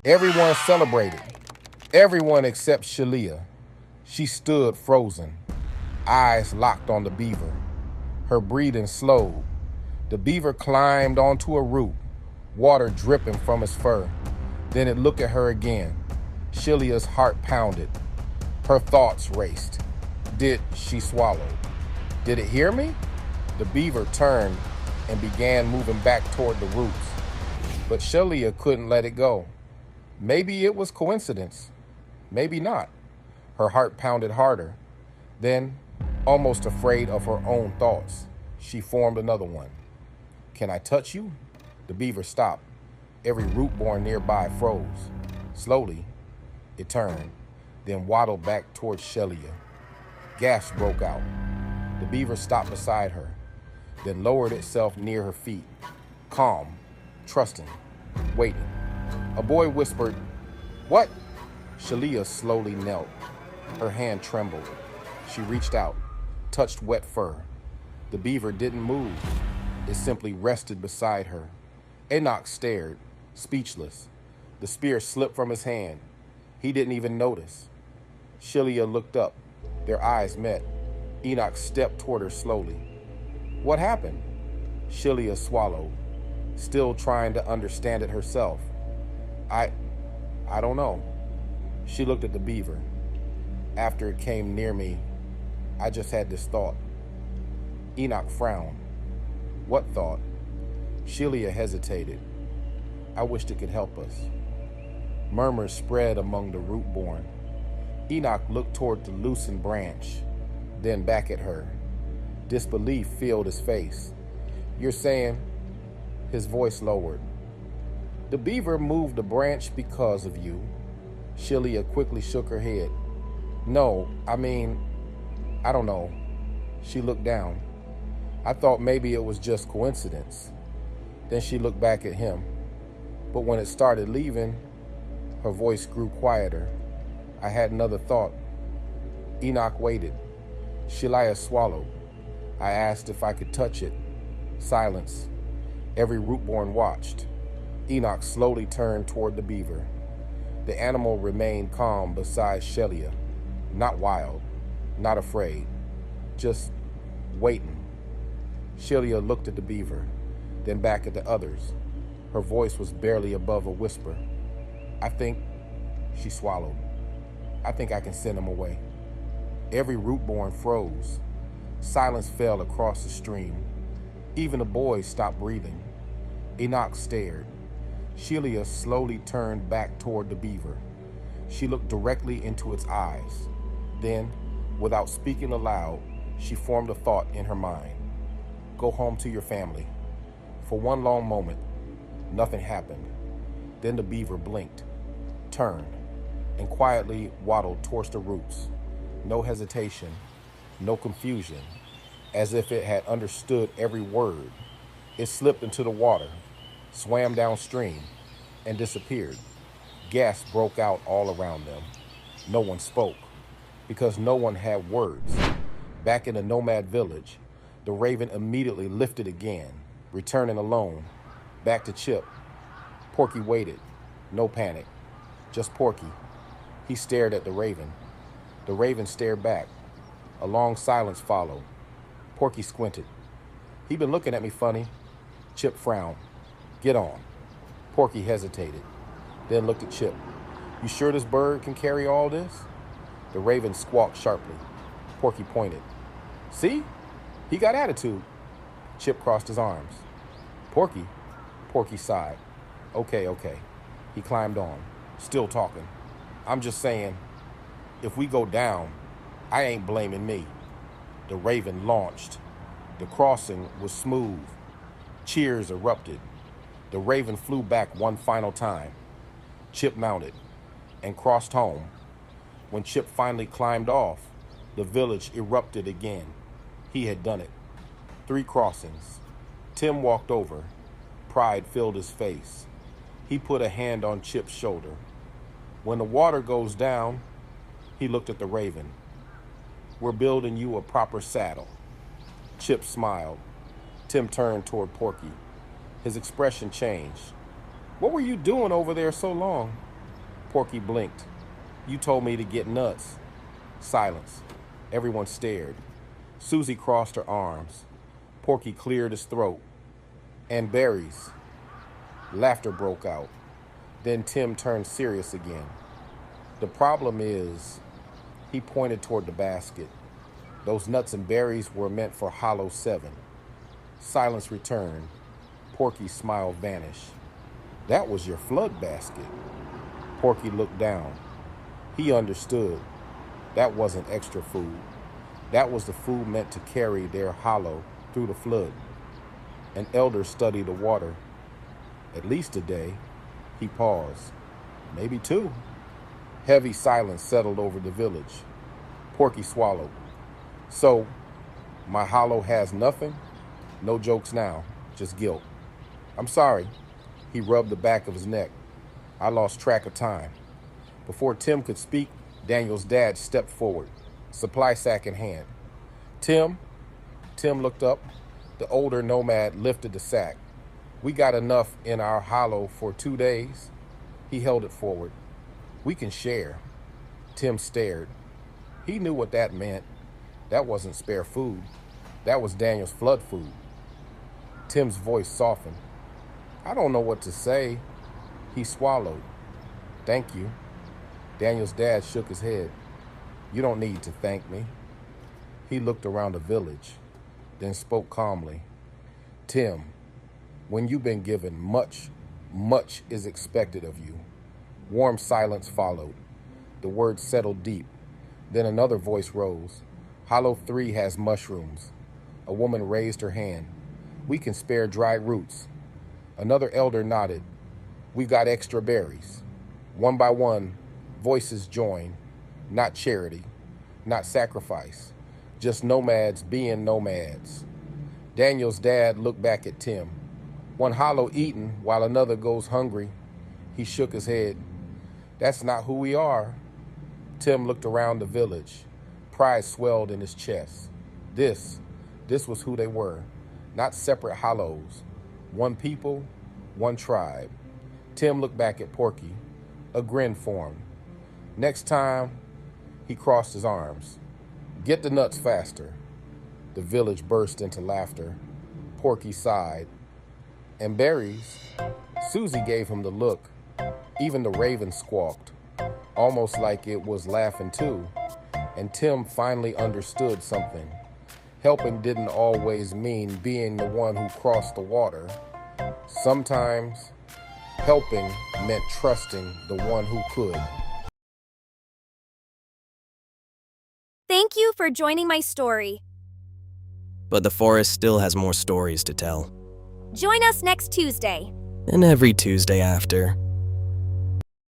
Everyone celebrated. Everyone except Shelia. She stood frozen, eyes locked on the beaver. Her breathing slowed. The beaver climbed onto a root, water dripping from his fur. Then it looked at her again. Shelia's heart pounded. Her thoughts raced. Did she swallow? Did it hear me? The beaver turned and began moving back toward the roots. But Shelia couldn't let it go. Maybe it was coincidence. Maybe not. Her heart pounded harder. Then, almost afraid of her own thoughts, she formed another one. Can I touch you? The beaver stopped. Every rootborn nearby froze. Slowly, it turned, then waddled back towards Shelia. Gasps broke out. The beaver stopped beside her, then lowered itself near her feet, calm, trusting, waiting. A boy whispered, "What?" Shelia slowly knelt. Her hand trembled. She reached out, touched wet fur. The beaver didn't move. It simply rested beside her. Enoch stared, speechless. The spear slipped from his hand. He didn't even notice. Shelia looked up. Their eyes met. Enoch stepped toward her slowly. What happened? Shelia swallowed, still trying to understand it herself. I don't know. She looked at the beaver. After it came near me, I just had this thought. Enoch frowned. What thought? Shelia hesitated. I wished it could help us. Murmurs spread among the rootborn. Enoch looked toward the loosened branch, then back at her. Disbelief filled his face. You're saying? His voice lowered. The beaver moved the branch because of you. Shelia quickly shook her head. No, I don't know. She looked down. I thought maybe it was just coincidence. Then she looked back at him. But when it started leaving, her voice grew quieter. I had another thought. Enoch waited. Shelia swallowed. I asked if I could touch it. Silence. Every rootborn watched. Enoch slowly turned toward the beaver. The animal remained calm beside Shelia. Not wild, not afraid, just waiting. Shelia looked at the beaver, then back at the others. Her voice was barely above a whisper. I think, she swallowed, I think I can send him away. Every rootborn froze. Silence fell across the stream. Even the boys stopped breathing. Enoch stared. Shelia slowly turned back toward the beaver. She looked directly into its eyes. Then, without speaking aloud, she formed a thought in her mind. Go home to your family. For one long moment, nothing happened. Then the beaver blinked, turned, and quietly waddled towards the roots. No hesitation, no confusion, as if it had understood every word. It slipped into the water, swam downstream, and disappeared. Gasps broke out all around them. No one spoke, because no one had words. Back in the Nomad village, the raven immediately lifted again, returning alone, back to Chip. Porky waited. No panic, just Porky. He stared at the raven. The raven stared back. A long silence followed. Porky squinted. He been looking at me funny. Chip frowned. Get on. Porky hesitated, then looked at Chip. You sure this bird can carry all this? The raven squawked sharply. Porky pointed. See? He got attitude. Chip crossed his arms. Porky? Porky sighed. Okay. He climbed on, still talking. I'm just saying, if we go down, I ain't blaming me. The raven launched. The crossing was smooth. Cheers erupted. The raven flew back one final time. Chip mounted and crossed home. When Chip finally climbed off, the village erupted again. He had done it. 3 crossings. Tim walked over. Pride filled his face. He put a hand on Chip's shoulder. When the water goes down, he looked at the raven. We're building you a proper saddle. Chip smiled. Tim turned toward Porky. His expression changed. What were you doing over there so long? Porky blinked. You told me to get nuts. Silence. Everyone stared. Susie crossed her arms. Porky cleared his throat. And berries. Laughter broke out. Then Tim turned serious again. The problem is, he pointed toward the basket. Those nuts and berries were meant for Hollow 7. Silence returned. Porky's smile vanished. That was your flood basket. Porky looked down. He understood. That wasn't extra food. That was the food meant to carry their hollow through the flood. An elder studied the water. At least a day. He paused. Maybe 2. Heavy silence settled over the village. Porky swallowed. So, my hollow has nothing? No jokes now, just guilt. I'm sorry. He rubbed the back of his neck. I lost track of time. Before Tim could speak, Daniel's dad stepped forward, supply sack in hand. Tim looked up. The older Nomad lifted the sack. We got enough in our hollow for 2 days. He held it forward. We can share. Tim stared. He knew what that meant. That wasn't spare food. That was Daniel's flood food. Tim's voice softened. I don't know what to say. He swallowed. Thank you. Daniel's dad shook his head. You don't need to thank me. He looked around the village, then spoke calmly. Tim, when you've been given much, much is expected of you. Warm silence followed. The words settled deep. Then another voice rose. Hollow 3 has mushrooms. A woman raised her hand. We can spare dry roots. Another elder nodded. We've got extra berries. One by one, voices joined. Not charity, not sacrifice. Just nomads being nomads. Daniel's dad looked back at Tim. One hollow eaten while another goes hungry. He shook his head. That's not who we are. Tim looked around the village. Pride swelled in his chest. This was who they were. Not separate hollows. One people, one tribe. Tim looked back at Porky. A grin formed. Next time, he crossed his arms. Get the nuts faster. The village burst into laughter. Porky sighed. And berries? Susie gave him the look. Even the raven squawked, almost like it was laughing too. And Tim finally understood something. Helping didn't always mean being the one who crossed the water. Sometimes, helping meant trusting the one who could. Thank you for joining my story. But the forest still has more stories to tell. Join us next Tuesday. And every Tuesday after.